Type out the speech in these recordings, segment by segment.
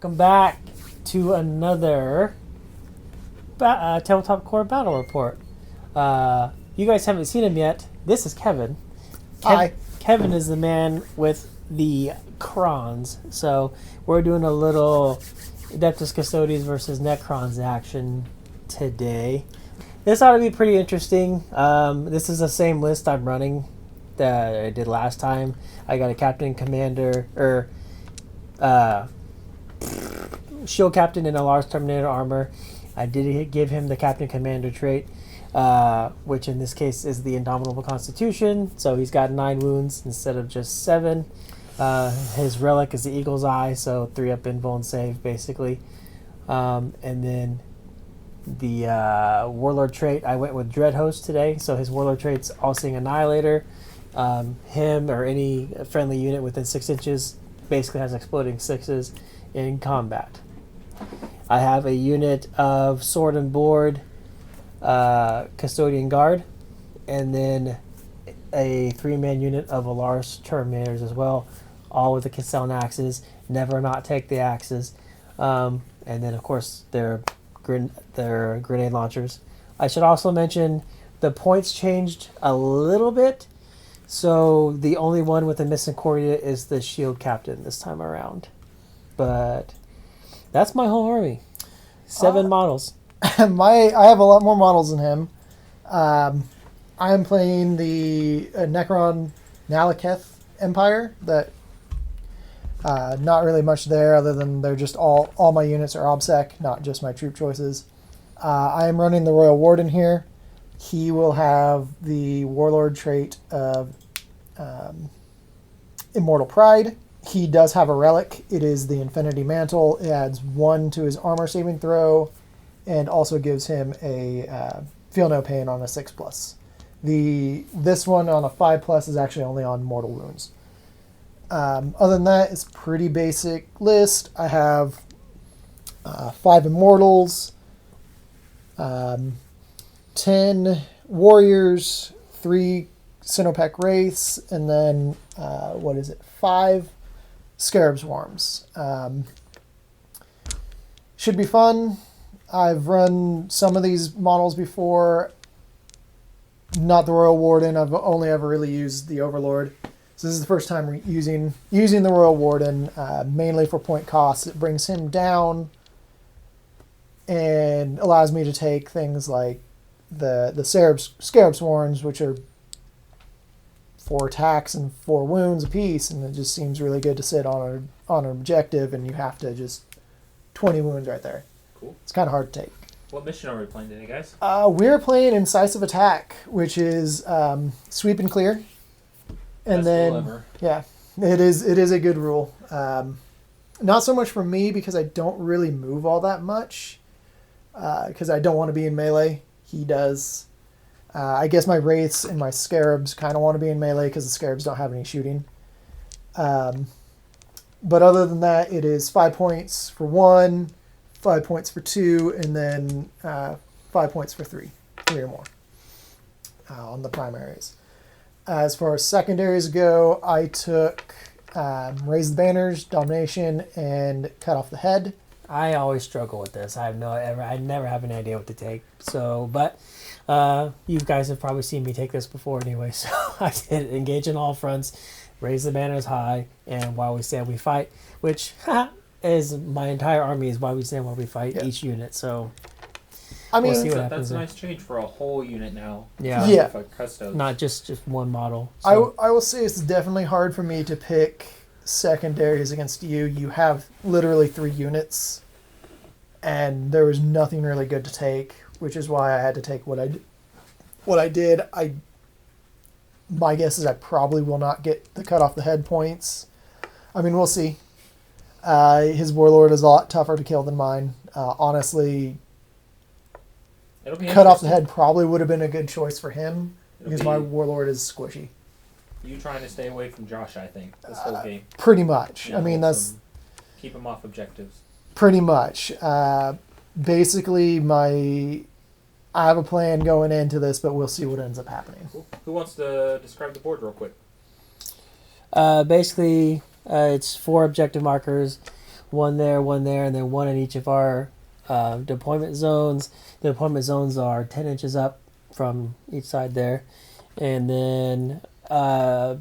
Welcome back to another Tabletop Core Battle Report. You guys haven't seen him yet. This is Kevin. Hi. Kevin is the man with the Necrons. So we're doing a little Adeptus Custodes versus Necrons action today. This ought to be pretty interesting. This is the same list I'm running that I did last time. I got a Captain Commander, or Shield Captain in a large Terminator armor. I did give him the Captain Commander trait, which in this case is the Indomitable Constitution. So he's got 9 wounds instead of just 7. His relic is the Eagle's Eye, so 3 up invul and save basically. And then the Warlord trait, I went with Dreadhost today. So his Warlord trait's All-Seeing Annihilator. Him or any friendly unit within 6 inches basically has exploding 6s in combat. I have a unit of Sword and Board, Custodian Guard, and then a 3-man unit of Alaris Terminators as well, all with the Kinsella axes. Never not take the axes. And then, of course, their grenade launchers. I should also mention the points changed a little bit. So the only one with a missing core unit is the Shield Captain this time around. But that's my whole army. 7 models. I have a lot more models than him. I am playing the Necron Nihilakh Empire. That not really much there other than they're just all my units are OBSEC, not just my troop choices. I am running the Royal Warden here. He will have the Warlord trait of Immortal Pride. He does have a relic. It is the Infinity Mantle. It adds 1 to his armor saving throw and also gives him a Feel No Pain on a 6+. This one on a 5+ is actually only on mortal wounds. Other than that, it's a pretty basic list. I have 5 Immortals, 10 Warriors, 3 Sinopec Wraiths, and then 5 Scarab Swarms. Should be fun. I've run some of these models before. Not the Royal Warden. I've only ever really used the Overlord. So this is the first time using the Royal Warden, mainly for point costs. It brings him down and allows me to take things like the Scarab Swarms, which are 4 attacks and 4 wounds apiece, and it just seems really good to sit on an objective, and you have to just 20 wounds right there. Cool. It's kind of hard to take. What mission are we playing today, guys? We're playing Incisive Attack, which is sweep and clear. And Best then, rule ever. yeah, it is a good rule. Not so much for me because I don't really move all that much because I don't want to be in melee. He does. I guess my Wraiths and my Scarabs kind of want to be in melee because the Scarabs don't have any shooting. But other than that, it is 5 points for 1, 5 points for 2, and then 5 points for 3 or more on the primaries. As far as secondaries go, I took Raise the Banners, Domination, and Cut Off the Head. I always struggle with this. I never have any idea what to take. So, but you guys have probably seen me take this before anyway. So I did Engage in all fronts, Raise the Banners high, and While We Stand We Fight, which is my entire army is While We Stand While We Fight, yeah. Each unit. So I mean, we'll see what happens. That's a nice change for a whole unit now. Yeah. Custodes. Not just one model. So. I will say it's definitely hard for me to pick secondaries against you. You have literally 3 units, and there was nothing really good to take, which is why I had to take what I did. My guess is I probably will not get the Cut Off the Head points. I mean, we'll see. His Warlord is a lot tougher to kill than mine. Honestly, Cut Off the Head probably would have been a good choice for him because my Warlord is squishy. You trying to stay away from Josh, I think, this whole game. Pretty much. Yeah, I mean, that's... Keep him off objectives. Pretty much. Basically, I have a plan going into this, but we'll see what ends up happening. Cool. Who wants to describe the board real quick? Basically, it's 4 objective markers, one there, and then one in each of our deployment zones. The deployment zones are 10 inches up from each side there. And then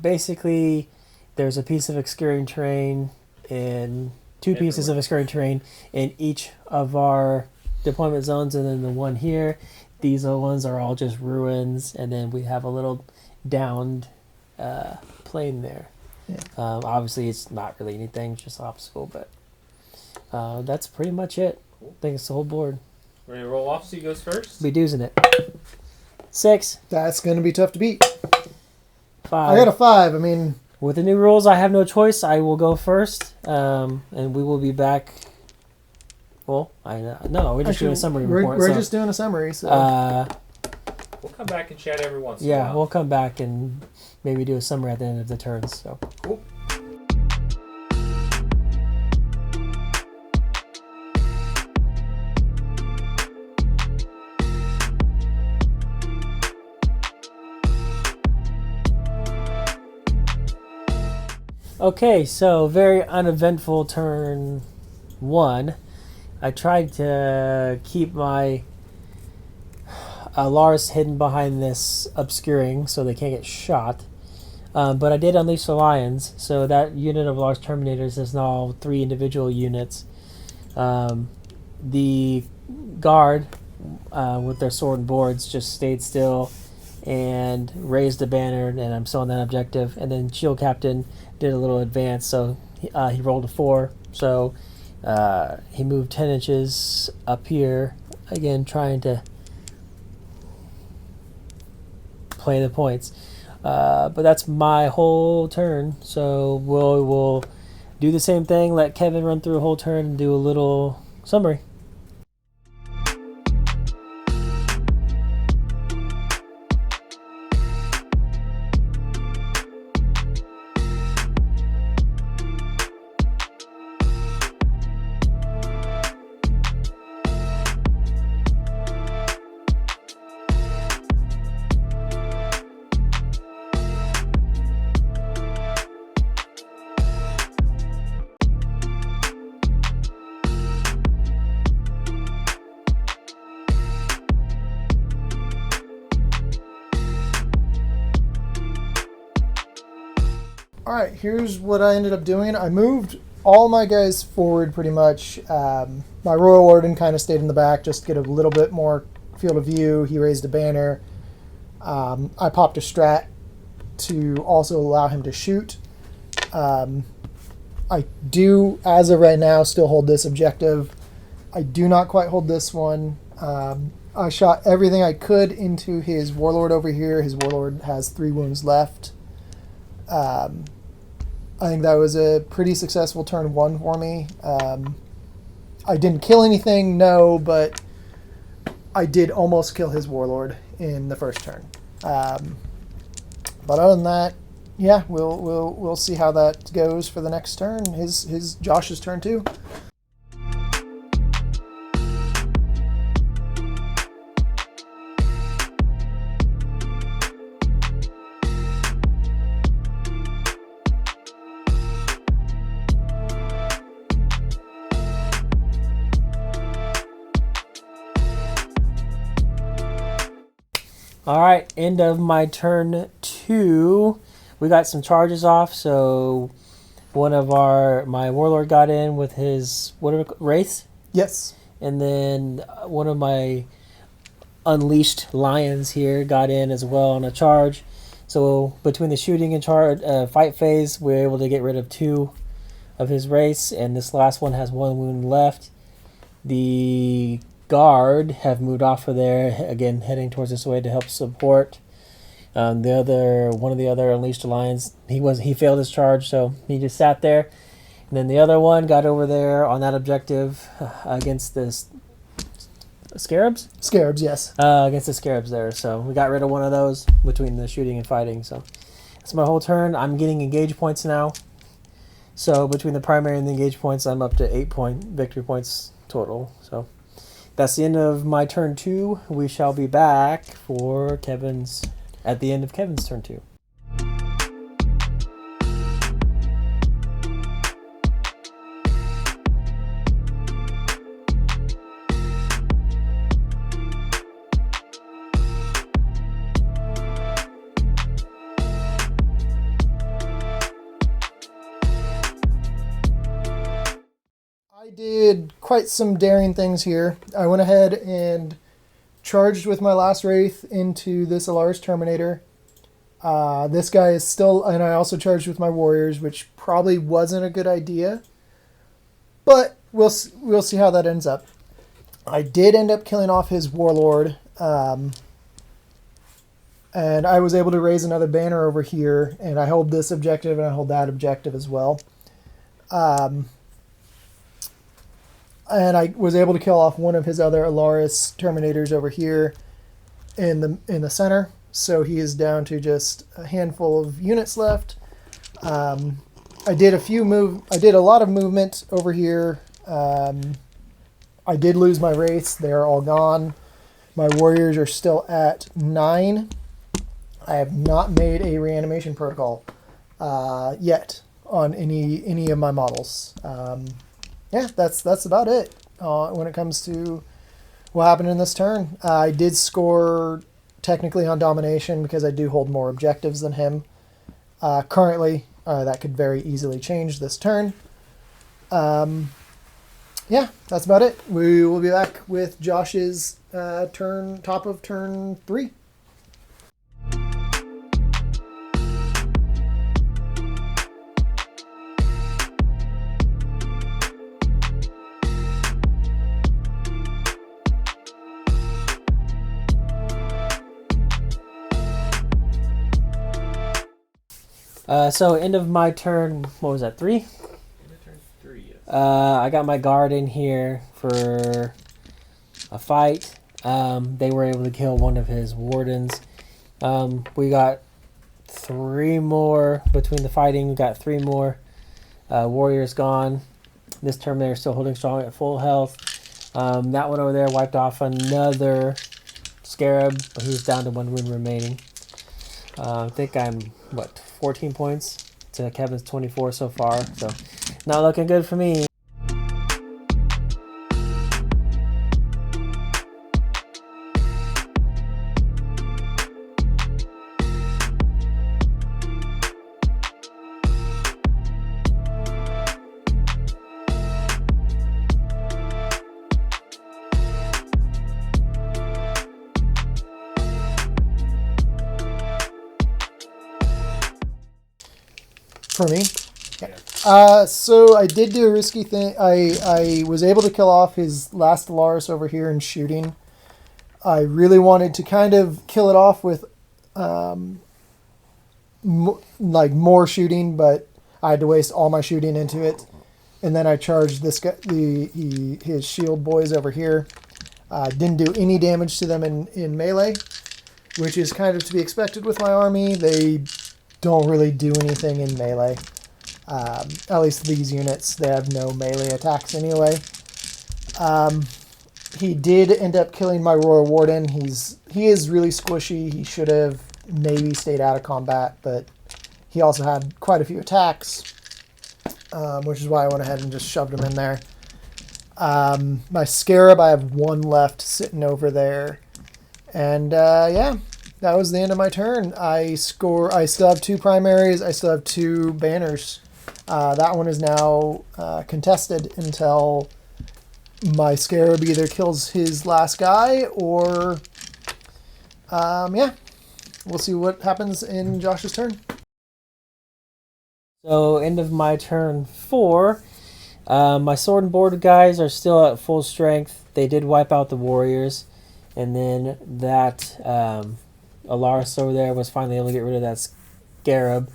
basically there's a piece of obscuring terrain and two pieces of obscuring terrain in each of our deployment zones, and then the one here. These ones are all just ruins, and then we have a little downed plane there. Yeah. Obviously, it's not really anything, it's just an obstacle, but that's pretty much it. I think it's the whole board. Ready to roll off? So he goes first. Be doozing it. 6. That's going to be tough to beat. 5. I got a 5. I mean, with the new rules, I have no choice. I will go first, and we will be back. Well, no, we're just doing a summary report. We're just doing a summary. So. We'll come back and chat every once in a Yeah, while. we'll come back and maybe do a summary at the end of the turns. So Cool. okay, so very uneventful turn 1. I tried to keep my Lars hidden behind this obscuring so they can't get shot. But I did unleash the lions, so that unit of Lars Terminators is now 3 individual units. The guard with their sword and boards just stayed still and raised a banner, and I'm still on that objective. And then Shield Captain did a little advance, so he rolled a 4. So he moved 10 inches up here, again trying to play the points. But that's my whole turn, so we'll do the same thing, let Kevin run through a whole turn and do a little summary. All right, here's what I ended up doing. I moved all my guys forward pretty much. My Royal Warden kind of stayed in the back just to get a little bit more field of view. He raised a banner. I popped a strat to also allow him to shoot. I do, as of right now, still hold this objective. I do not quite hold this one. I shot everything I could into his Warlord over here. His Warlord has 3 wounds left. I think that was a pretty successful turn 1 for me. I didn't kill anything, no, but I did almost kill his Warlord in the first turn. But other than that, yeah, we'll see how that goes for the next turn. His Josh's turn too. All right, end of my turn 2. We got some charges off, so one of my Warlord got in with his Wraith, Yes. and then one of my Unleashed Lions here got in as well on a charge. So between the shooting and fight phase, we're able to get rid of 2 of his Wraiths, and this last one has 1 wound left. The guard have moved off of there, again heading towards this way to help support. One of the other Unleashed Lions, he failed his charge, so he just sat there. And then the other one got over there on that objective against the Scarabs? Scarabs, yes. Against the Scarabs there, so we got rid of one of those between the shooting and fighting. So that's my whole turn. I'm getting engage points now. So between the primary and the engage points, I'm up to 8 victory points total. So that's the end of my turn 2. We shall be back for at the end of Kevin's turn 2. did quite some daring things here. I went ahead and charged with my last Wraith into this Alaris Terminator. This guy is still, and I also charged with my Warriors, which probably wasn't a good idea, but we'll see how that ends up. I did end up killing off his Warlord, and I was able to raise another banner over here, and I hold this objective and I hold that objective as well. And I was able to kill off one of his other Alaris Terminators over here in the center. So he is down to just a handful of units left. I did a lot of movement over here. I did lose my Wraiths. They're all gone. My Warriors are still at 9. I have not made a reanimation protocol yet on any of my models. Yeah, that's about it when it comes to what happened in this turn. I did score technically on domination because I do hold more objectives than him. Currently, that could very easily change this turn. Yeah, that's about it. We will be back with Josh's top of turn 3. So end of my turn, what was that, 3? Turn 3, yes. I got my guard in here for a fight. They were able to kill one of his wardens. We got 3 more between the fighting. We got 3 more warriors gone. This Terminator still holding strong at full health. That one over there wiped off another Scarab, but he's down to 1 wound remaining. I think I'm, 14 points to Kevin's 24 so far, so not looking good for me. For me? Yeah. So I did do a risky thing. I was able to kill off his last Alaris over here in shooting. I really wanted to kind of kill it off with more shooting, but I had to waste all my shooting into it. And then I charged this guy, his shield boys over here. Didn't do any damage to them in melee, which is kind of to be expected with my army. They don't really do anything in melee. At least these units, they have no melee attacks anyway. He did end up killing my Royal Warden. He is really squishy. He should have maybe stayed out of combat, but he also had quite a few attacks, which is why I went ahead and just shoved him in there. My Scarab, I have 1 left sitting over there. And yeah, that was the end of my turn. I still have 2 primaries. I still have 2 banners. That one is now contested until my Scarab either kills his last guy or, yeah, we'll see what happens in Josh's turn. So end of my turn 4. My sword and board guys are still at full strength. They did wipe out the warriors, and then that Alaris over there was finally able to get rid of that Scarab.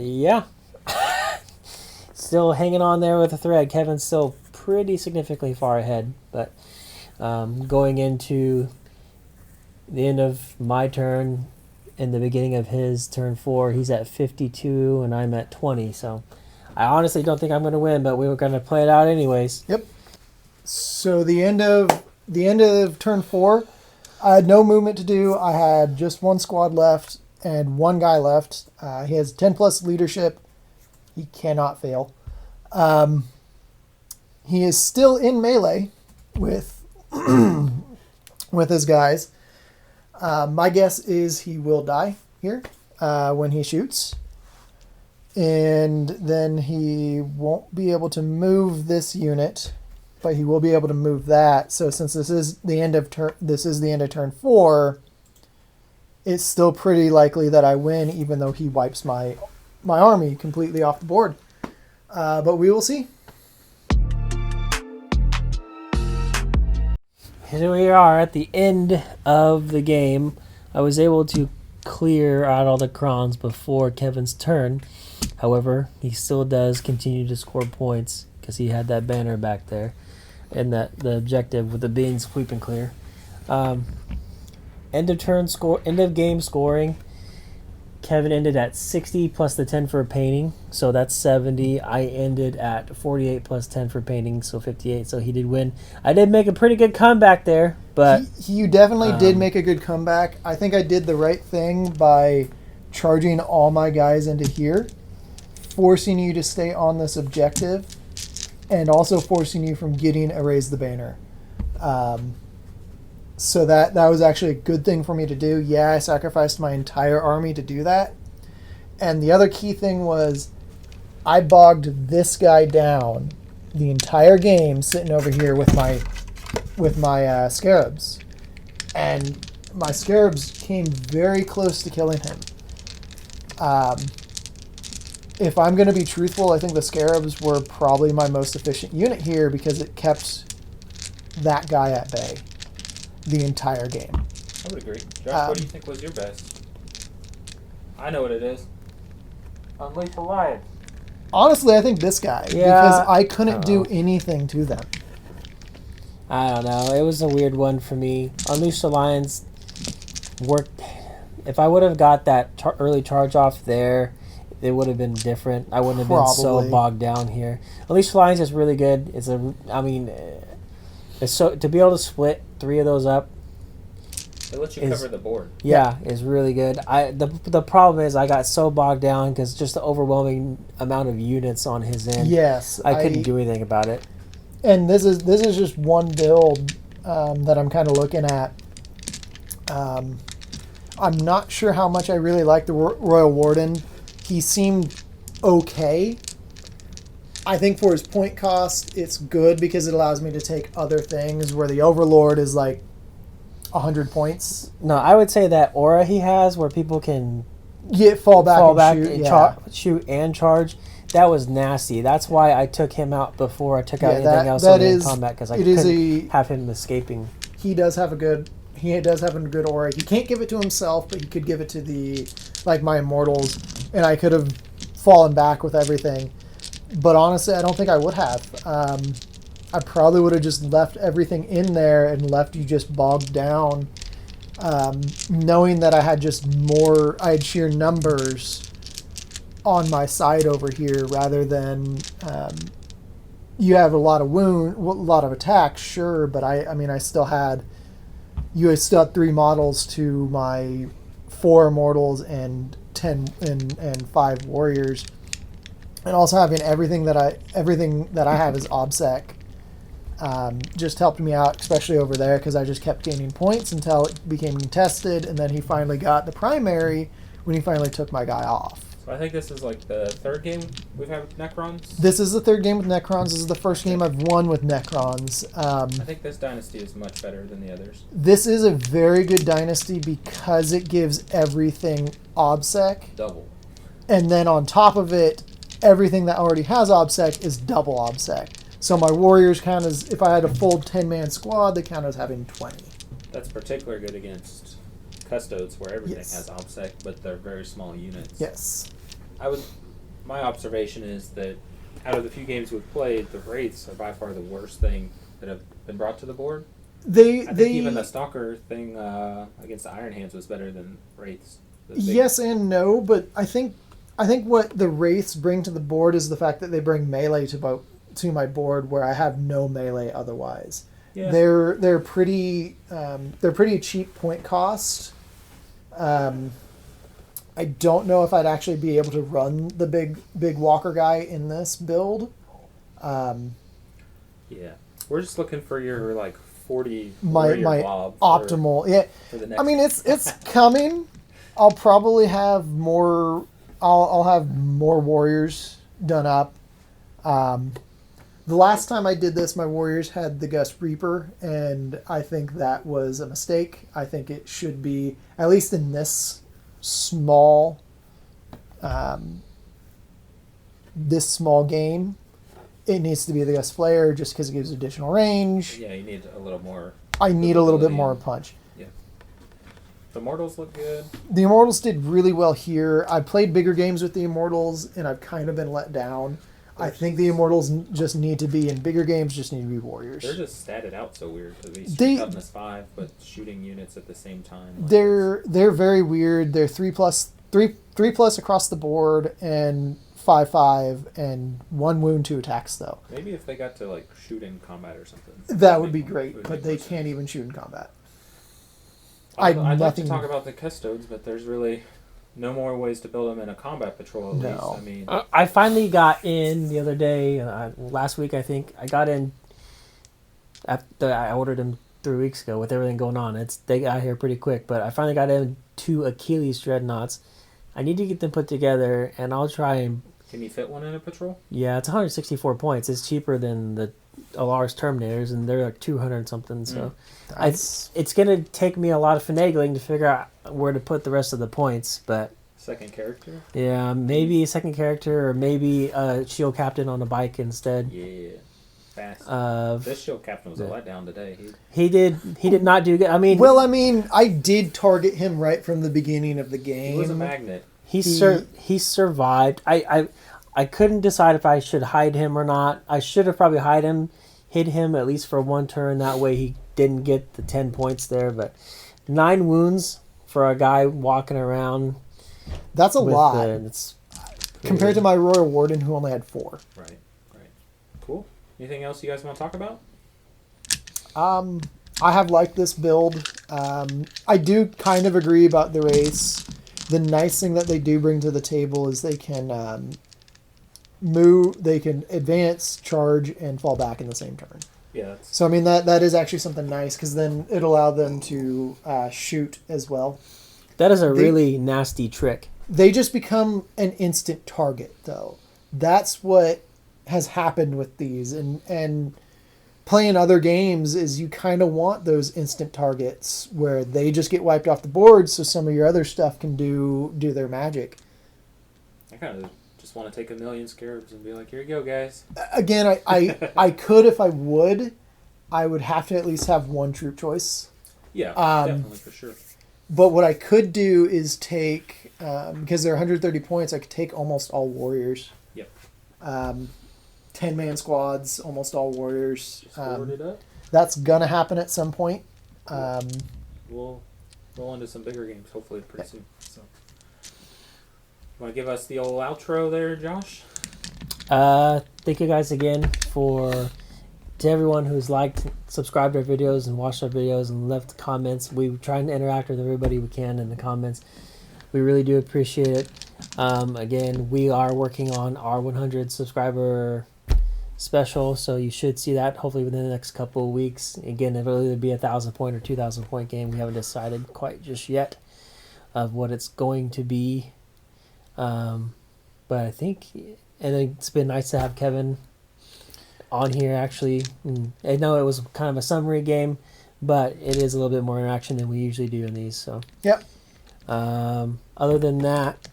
Yeah. Still hanging on there with a thread. Kevin's still pretty significantly far ahead, but going into the end of my turn and the beginning of his turn 4, he's at 52 and I'm at 20, so I honestly don't think I'm going to win, but we were going to play it out anyways. Yep. So the end of turn 4, I had no movement to do. I had just 1 squad left and 1 guy left. He has 10 plus leadership. He cannot fail. He is still in melee with with his guys. My guess is he will die here when he shoots. And then he won't be able to move this unit, but he will be able to move that. So since this is the end of turn 4, it's still pretty likely that I win, even though he wipes my army completely off the board. But we will see. Here we are at the end of the game. I was able to clear out all the crons before Kevin's turn. However, he still does continue to score points because he had that banner back there and the objective with the being sweep and clear. End of game scoring. Kevin ended at 60 plus the 10 for painting, so that's 70. I ended at 48 plus 10 for painting, so 58. So he did win. I did make a pretty good comeback there, but you definitely did make a good comeback. I think I did the right thing by charging all my guys into here, forcing you to stay on this objective, and also forcing you from getting Erase the Banner. So that was actually a good thing for me to do. Yeah, I sacrificed my entire army to do that. And the other key thing was I bogged this guy down the entire game sitting over here with my scarabs. And my scarabs came very close to killing him. If I'm going to be truthful, I think the scarabs were probably my most efficient unit here because it kept that guy at bay the entire game. I would agree. Josh, what do you think was your best? I know what it is. Unleash the Lion. Honestly, I think this guy. Yeah. Because I couldn't do anything to them. I don't know. It was a weird one for me. Unleash the Lions worked. If I would have got that early charge off there, it would have been different. I wouldn't have been so bogged down here. Unleash the Lions is really good. It's so to be able to split 3 of those up. It lets you cover the board. Yeah, is really good. The problem is I got so bogged down because just the overwhelming amount of units on his end. Yes, I couldn't do anything about it. And this is just one build that I'm kind of looking at. I'm not sure how much I really like the Royal Warden. He seemed okay. I think for his point cost, it's good because it allows me to take other things where the Overlord is like 100 points. No, I would say that aura he has where people can fall back and shoot, shoot and charge. That was nasty. That's why I took him out before I took out anything else in combat because I couldn't have him escaping. He does have a good aura. He can't give it to himself, but he could give it to my Immortals, and I could have fallen back with everything. But honestly, I don't think I would have. I probably would have just left everything in there and left you just bogged down, knowing that I had sheer numbers on my side over here rather than you have a lot of attacks, sure, but I still had 3 models to my 4 Immortals and 10 and 5 Warriors. And also having everything that I have is OBSEC just helped me out, especially over there, because I just kept gaining points until it became contested, and then he finally got the primary when he finally took my guy off. So I think this is like the 3rd game we've had with Necrons. This is the 3rd game with Necrons. This is the first game I've won with Necrons. I think this Dynasty is much better than the others. This is a very good Dynasty because it gives everything OBSEC. Double. And then on top of it, everything that already has OBSEC is double OBSEC. So my Warriors count as, if I had a full 10-man squad, they count as having 20. That's particularly good against Custodes, where everything has OBSEC, but they're very small units. Yes. My observation is that out of the few games we've played, the Wraiths are by far the worst thing that have been brought to the board. I think even the Stalker thing against the Iron Hands was better than Wraiths. Yes and no, but I think what the Wraiths bring to the board is the fact that they bring melee to my board where I have no melee otherwise. Yeah. They're pretty cheap point cost. I don't know if I'd actually be able to run the big walker guy in this build. Yeah, we're just looking for your 40 my blob optimal. For the next it's coming. I'll probably have more I'll have more warriors done up. The last time I did this, my warriors had the Gust Reaper, and I think that was a mistake. I think it should be, at least in this small game, it needs to be the Gust Flare just because it gives additional range. Yeah, you need a little more. I need a little bit more punch. Yeah. The Immortals look good. The Immortals did really well here. I played bigger games with the Immortals, and I've kind of been let down. I think the Immortals just need to be in bigger games. Just need to be warriors. They're just statted out so weird. They toughness 5, but shooting units at the same time. Like they're very weird. They're 3+ across the board and 5/5 and 1 wound 2 attacks though. Maybe if they got to like shoot in combat or something. That would be great, but they can't even shoot in combat. I'd like to talk about the Custodes, but there's really no more ways to build them in a combat patrol. At least. I mean, I finally got in the other day, last week I think. I got in after I ordered them 3 weeks ago with everything going on. They got here pretty quick, but I finally got in 2 Achilles Dreadnoughts. I need to get them put together, and I'll try and... Can you fit one in a patrol? Yeah, it's 164 points. It's cheaper than the Alar's Terminators, and they're like 200 something. So it's going to take me a lot of finagling to figure out where to put the rest of the points. But second character? Yeah, maybe a second character, or maybe a shield captain on a bike instead. Yeah, fast. This shield captain was a letdown today. He did not do good. I mean, I did target him right from the beginning of the game. He was a magnet. He survived. I couldn't decide if I should hide him or not. I should have probably hid him at least for 1 turn. That way he didn't get the 10 points there. But 9 wounds for a guy walking around. That's a lot. Compared to my Royal Warden who only had 4. Right. Cool. Anything else you guys want to talk about? I have liked this build. I do kind of agree about the race. The nice thing that they do bring to the table is they can move, they can advance, charge, and fall back in the same turn. Yeah. So I mean that is actually something nice because then it allowed them to shoot as well. That is a really nasty trick. They just become an instant target though. That's what has happened with these, and playing other games is you kind of want those instant targets where they just get wiped off the board so some of your other stuff can do their magic. I kind of just want to take 1,000,000 scarabs and be like, here you go, guys. Again, I could if I would have to at least have 1 troop choice. Yeah, definitely, for sure. But what I could do is take, because they're 130 points, I could take almost all warriors. Yep. 10-man squads, almost all warriors. Just forward it up. That's going to happen at some point. We'll roll into some bigger games, hopefully, pretty soon. So, want to give us the old outro there, Josh? Thank you guys again to everyone who's liked, subscribed to our videos, and watched our videos, and left comments. We try to interact with everybody we can in the comments. We really do appreciate it. Again, we are working on our 100 subscriber special, so you should see that hopefully within the next couple of weeks. Again, it'll either be a 1,000-point or 2,000-point game. We haven't decided quite just yet of what it's going to be. But I think, and it's been nice to have Kevin on here actually. I know it was kind of a summary game, but it is a little bit more interaction than we usually do in these. So yep. Other than that,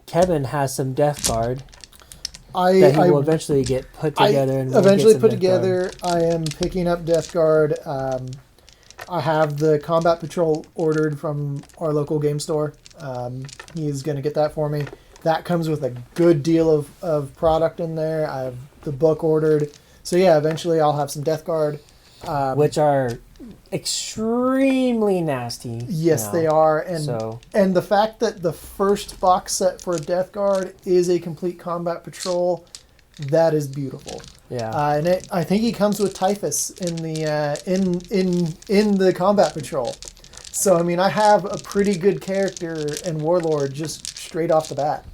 Kevin has some Death Guard that he will eventually get put together. I am picking up Death Guard. I have the Combat Patrol ordered from our local game store. He's going to get that for me. That comes with a good deal of product in there. I have the book ordered. So yeah, eventually I'll have some Death Guard. Which are extremely nasty. Yes, they are. And the fact that the first box set for a Death Guard is a complete Combat Patrol, that is beautiful. Yeah. I think he comes with Typhus in the Combat Patrol. So I mean, I have a pretty good character and Warlord just straight off the bat.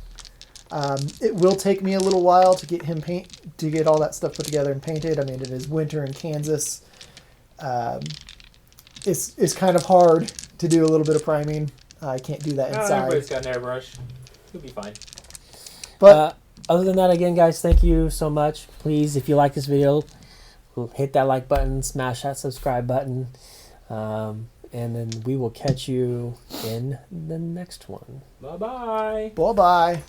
It will take me a little while to get all that stuff put together and painted. I mean, it is winter in Kansas. It's kind of hard to do a little bit of priming. I can't do that inside. Everybody's got an airbrush. He'll be fine. But other than that, again, guys, thank you so much. Please, if you like this video, hit that like button, smash that subscribe button, and then we will catch you in the next one. Bye-bye. bye-bye.